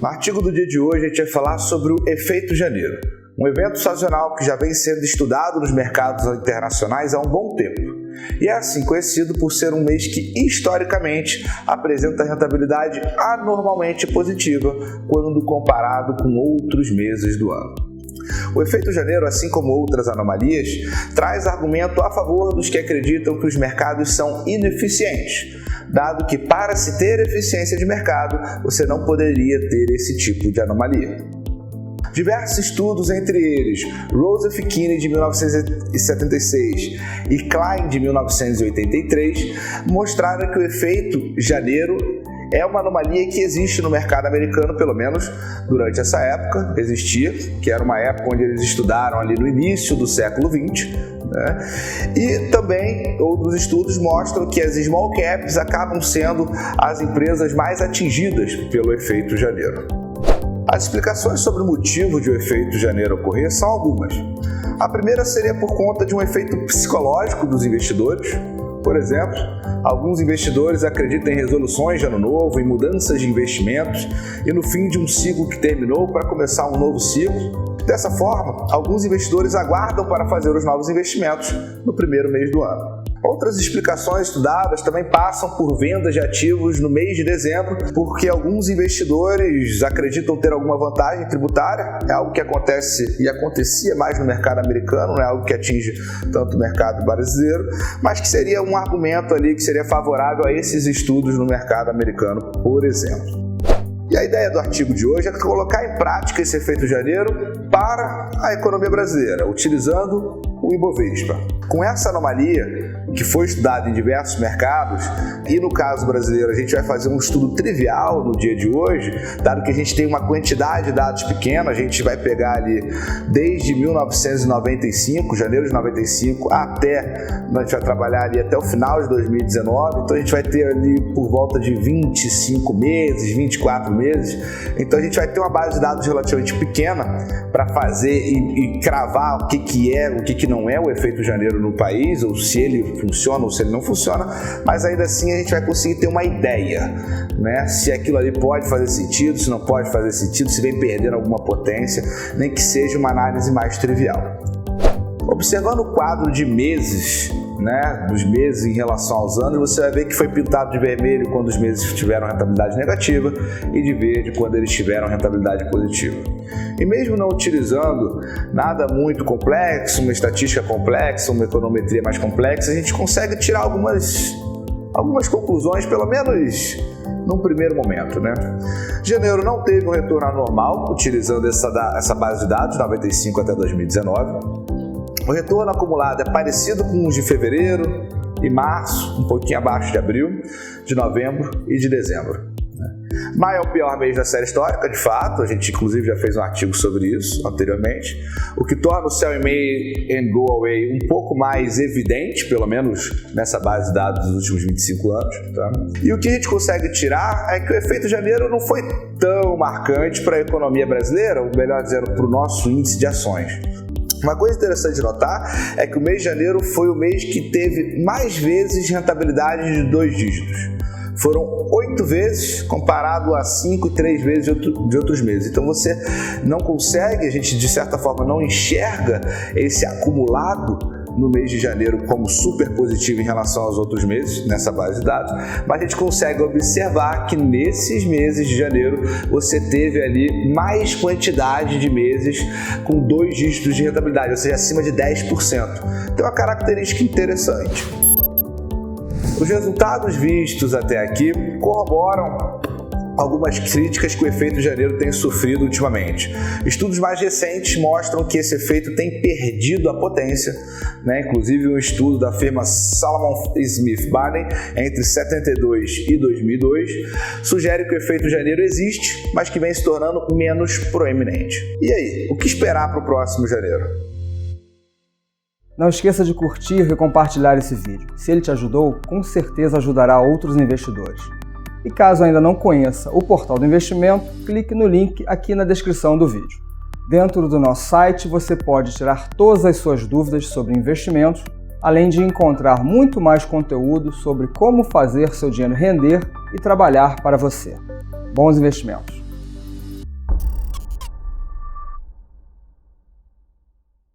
No artigo do dia de hoje a gente vai falar sobre o efeito janeiro, um evento sazonal que já vem sendo estudado nos mercados internacionais há um bom tempo. E é assim conhecido por ser um mês que, historicamente, apresenta rentabilidade anormalmente positiva quando comparado com outros meses do ano. O efeito janeiro, assim como outras anomalias, traz argumento a favor dos que acreditam que os mercados são ineficientes, dado que para se ter eficiência de mercado, você não poderia ter esse tipo de anomalia. Diversos estudos, entre eles Rose e Kinney de 1976 e Klein de 1983, mostraram que o efeito janeiro é uma anomalia que existe no mercado americano, pelo menos durante essa época, existia, que era uma época onde eles estudaram ali no início do século XX, né? E também outros estudos mostram que as small caps acabam sendo as empresas mais atingidas pelo efeito janeiro. As explicações sobre o motivo de o efeito janeiro ocorrer são algumas. A primeira seria por conta de um efeito psicológico dos investidores. Por exemplo, alguns investidores acreditam em resoluções de ano novo, em mudanças de investimentos e no fim de um ciclo que terminou para começar um novo ciclo. Dessa forma, alguns investidores aguardam para fazer os novos investimentos no primeiro mês do ano. Outras explicações estudadas também passam por vendas de ativos no mês de dezembro, porque alguns investidores acreditam ter alguma vantagem tributária, é algo que acontece e acontecia mais no mercado americano, não é algo que atinge tanto o mercado brasileiro, mas que seria um argumento ali que seria favorável a esses estudos no mercado americano, por exemplo. E a ideia do artigo de hoje é colocar em prática esse efeito janeiro para a economia brasileira, utilizando o Ibovespa. Com essa anomalia, que foi estudada em diversos mercados, e no caso brasileiro a gente vai fazer um estudo trivial no dia de hoje, dado que a gente tem uma quantidade de dados pequena, a gente vai pegar ali desde 1995, janeiro de 95, até, a gente vai trabalhar ali até o final de 2019, então a gente vai ter ali por volta de 25 meses, 24 meses, então a gente vai ter uma base de dados relativamente pequena para fazer e cravar o que é, o que não é o efeito janeiro no país, ou se ele funciona ou se ele não funciona, mas ainda assim a gente vai conseguir ter uma ideia, né? Se aquilo ali pode fazer sentido, se não pode fazer sentido, se vem perdendo alguma potência, nem que seja uma análise mais trivial. Observando o quadro de meses, né, dos meses em relação aos anos, você vai ver que foi pintado de vermelho quando os meses tiveram rentabilidade negativa e de verde quando eles tiveram rentabilidade positiva. E mesmo não utilizando nada muito complexo, uma estatística complexa, uma econometria mais complexa, a gente consegue tirar algumas conclusões, pelo menos num primeiro momento, né? Janeiro não teve um retorno anormal, utilizando essa base de dados, 95 até 2019. O retorno acumulado é parecido com os de fevereiro e março, um pouquinho abaixo de abril, de novembro e de dezembro. Maio é o pior mês da série histórica, de fato, a gente inclusive já fez um artigo sobre isso anteriormente, o que torna o Sell in May and Go Away um pouco mais evidente, pelo menos nessa base de dados dos últimos 25 anos. Tá? E o que a gente consegue tirar é que o efeito janeiro não foi tão marcante para a economia brasileira, ou melhor dizendo, para o nosso índice de ações. Uma coisa interessante de notar é que o mês de janeiro foi o mês que teve mais vezes rentabilidade de 2 dígitos. Foram 8 vezes comparado a 5 e 3 vezes de outros meses. Então você não consegue, a gente de certa forma não enxerga esse acumulado no mês de janeiro como super positivo em relação aos outros meses, nessa base de dados, mas a gente consegue observar que nesses meses de janeiro você teve ali mais quantidade de meses com 2 dígitos de rentabilidade, ou seja, acima de 10%. Tem uma característica interessante. Os resultados vistos até aqui corroboram algumas críticas que o efeito janeiro tem sofrido ultimamente. Estudos mais recentes mostram que esse efeito tem perdido a potência, né? Inclusive um estudo da firma Salomon Smith Barney entre 72 e 2002 sugere que o efeito janeiro existe, mas que vem se tornando menos proeminente. E aí, o que esperar para o próximo janeiro? Não esqueça de curtir e compartilhar esse vídeo. Se ele te ajudou, com certeza ajudará outros investidores. E caso ainda não conheça o Portal do Investimento, clique no link aqui na descrição do vídeo. Dentro do nosso site você pode tirar todas as suas dúvidas sobre investimentos, além de encontrar muito mais conteúdo sobre como fazer seu dinheiro render e trabalhar para você. Bons investimentos!